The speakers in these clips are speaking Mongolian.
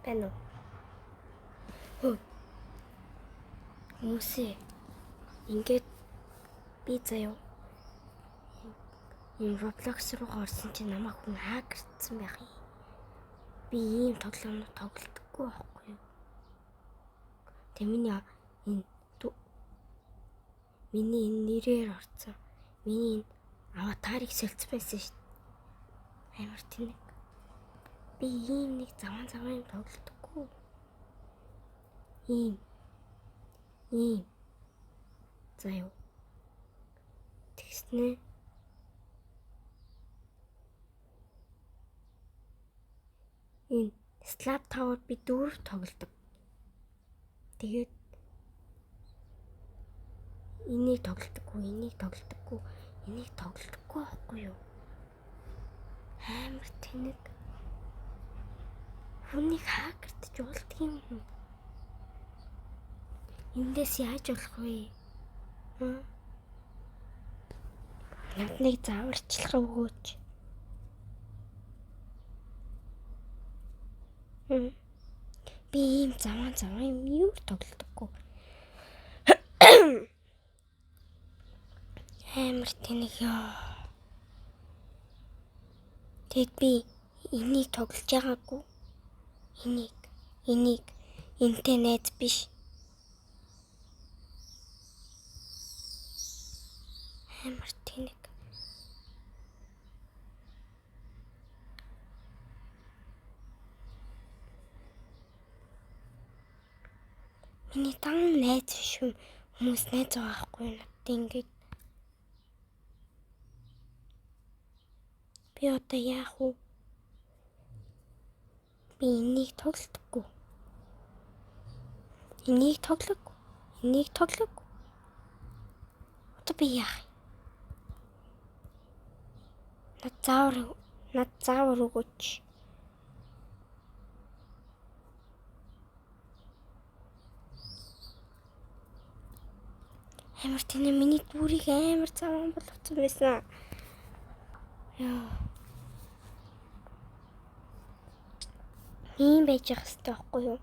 байна уу? Хүмүүсээ ингээд би заяа энэ Roblox руу орсон чинь намайг хүн хакердсан байх юм. Би ийм тоглоомд тоглодоггүй байхгүй юу? Тэ миний энэ нэрээр орсон. Миний энэ аватарыг солилцсон байсан шүү дээ. Амар тэнэг. Би ийм нэг заван юм тоглодоггүй. Ийм заяа. Тэгснэ. Энэ Slap Tower би 4 тоглодог. Тэгээд энийг тоглодоггүй байхгүй юу? Амар тэнэг. Хүнийг хакердж болдг юм уу? Эндээс яаж болох вэ? Надныг зааварчлах өгөөч. Би ийм заван юм юу тоглодоггүй. Амар тэнэг ёо. Тэгэд би энийг тоглож байгаагүй. Энийг энтэй найз биш. Амар тэнэг. Миний дан найз биш юм. Хүмүүс найз байхгүй надад ингэж. Би одоо яах вэ? Би энийг тоглодоггүй. Одоо би яах вэ? Над заавар өгөөч. Амар тэнэ миний дүрийг амар заван болгоцсон байсан. Яа. Ийм байж явах хэрэгтэй байхгүй юу?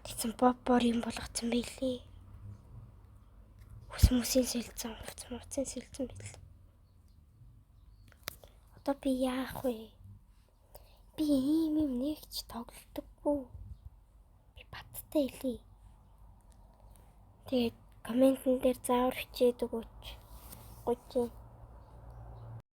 Тэгсэн бор юм болгоцсон байлээ. Хүмүүсийн сэлцэн байлээ. Одоо би яах вэ? Би ийм нэгч тоглодоггүй. Би баттай хэлий. Тэгээд комментэн дээр заавар хичээд өгөөч. Гуйж.